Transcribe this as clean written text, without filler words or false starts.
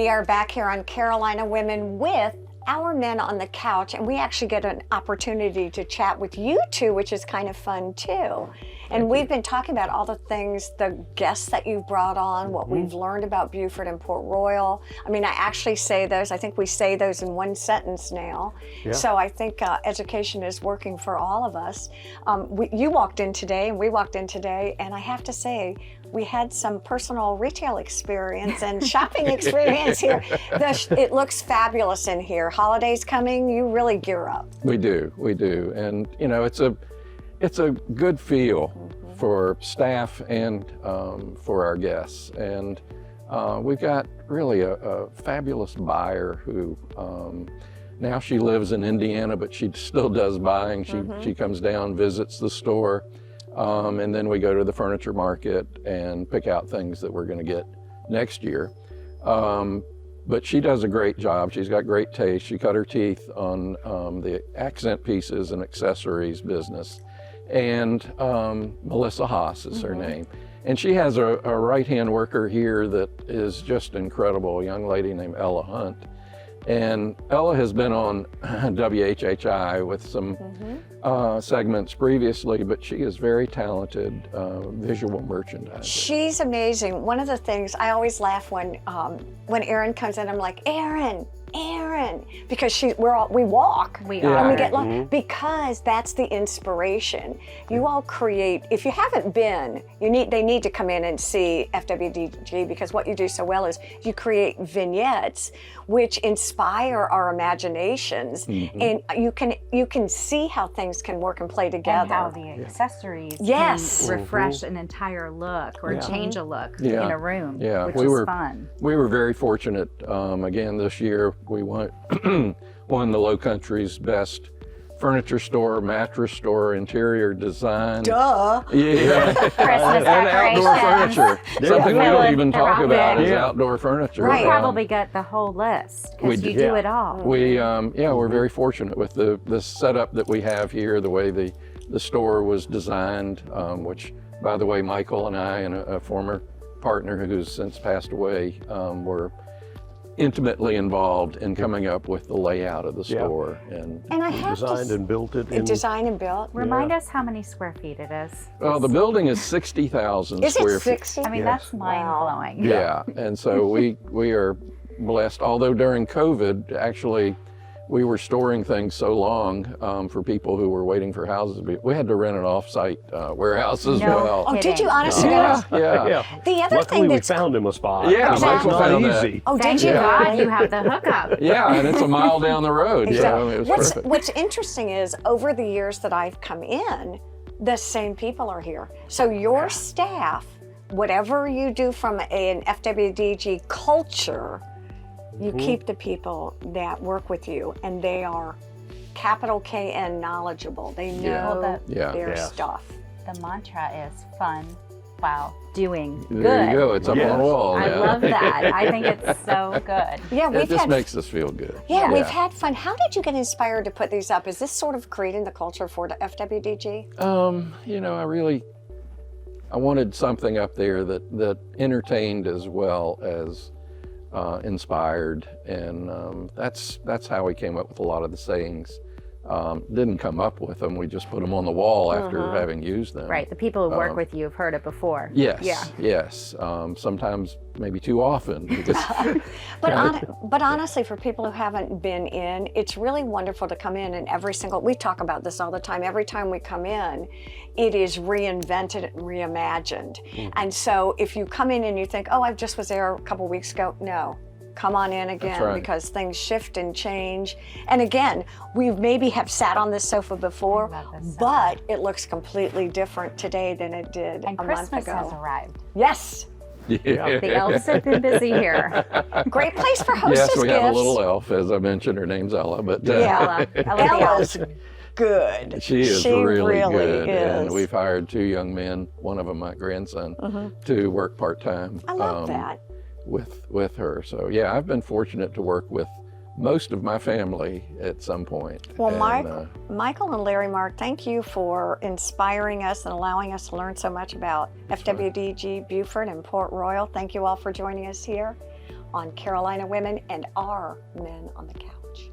We are back here on Carolina Women with our men on the couch, and we actually get an opportunity to chat with you two, which is kind of fun too. And we've been talking about all the things, the guests that you've brought on, what we've learned about Beaufort and Port Royal. I mean, I actually say those, I think we say those in one sentence now. Yeah. So I think education is working for all of us. You walked in today and we walked in today, and I have to say, we had some personal retail experience and shopping experience here. It looks fabulous in here. Holidays coming, you really gear up. We do. And you know, it's a good feel for staff and for our guests. And we've got really a fabulous buyer who now she lives in Indiana, but she still does buying. She comes down, visits the store. And then we go to the furniture market and pick out things that we're going to get next year. But she does a great job. She's got great taste. She cut her teeth on the accent pieces and accessories business. And Melissa Haas is her name. And she has a right-hand worker here that is just incredible, a young lady named Ella Hunt. And Ella has been on WHHI with some segments previously, but she is very talented visual merchandiser. She's amazing. One of the things I always laugh when Erin comes in, I'm like, Erin, because we walk and we get lost because that's the inspiration. You all create. If you haven't been, they need to come in and see FWDG, because what you do so well is you create vignettes which inspire our imaginations, and you can see how things can work and play together. And how the accessories can refresh an entire look or change a look in a room, which is fun. We were very fortunate. Again, this year we won the Lowcountry's best furniture store, mattress store, interior design. Duh. Yeah. Christmas and outdoor furniture. Something we don't even talk about is outdoor furniture. Right. You probably got the whole list because you do it all. We're very fortunate with the setup that we have here, the way the store was designed, which, by the way, Michael and I and a former partner who's since passed away were intimately involved in coming up with the layout of the store. And I have designed and built it. Designed and built. Remind us how many square feet it is. Well, the building is 60,000 square feet. 60? I mean, that's mind-blowing. Yeah, and so we are blessed. Although during COVID, actually, we were storing things so long for people who were waiting for houses. We had to rent an off-site warehouse as well. Oh, did you honestly? Yeah. The other Luckily, thing we found him a spot. Yeah, Michael found easy. Oh, Thank you, God, you have the hookup. Yeah, and it's a mile down the road. Exactly. So it was perfect. What's interesting is, over the years that I've come in, the same people are here. So your staff, whatever you do from an FWDG culture, you keep the people that work with you, and they are capital KN knowledgeable. They know their stuff. The mantra is fun while doing good. There you go. It's up on the wall. I love that. I think it's so good. Yeah, it just makes us feel good. Yeah, we've had fun. How did you get inspired to put these up? Is this sort of creating the culture for the FWDG? You know, I wanted something up there that entertained as well as inspired, and that's how we came up with a lot of the sayings. Didn't come up with them, we just put them on the wall after having used them. Right, the people who work with you have heard it before. Yes. Sometimes maybe too often. Because but honestly, for people who haven't been in, it's really wonderful to come in, and we talk about this all the time. Every time we come in, it is reinvented and reimagined. And so if you come in and you think, oh, I just was there a couple weeks ago, no. Come on in again, because things shift and change. And again, we maybe have sat on this sofa before, but it looks completely different today than it did a month ago. And Christmas has arrived. Yes. Yeah. The elves have been busy here. Great place for hostess gifts. Yes, we have a little elf, as I mentioned. Her name's Ella, but Ella's good. She is really good, and we've hired 2 young men, one of them my grandson, to work part-time. I love that. With her. So yeah, I've been fortunate to work with most of my family at some point. Well, Michael and Larry Mark, thank you for inspiring us and allowing us to learn so much about FWDG, Beaufort, and Port Royal. Thank you all for joining us here. on Carolina Women and our Men on the Couch.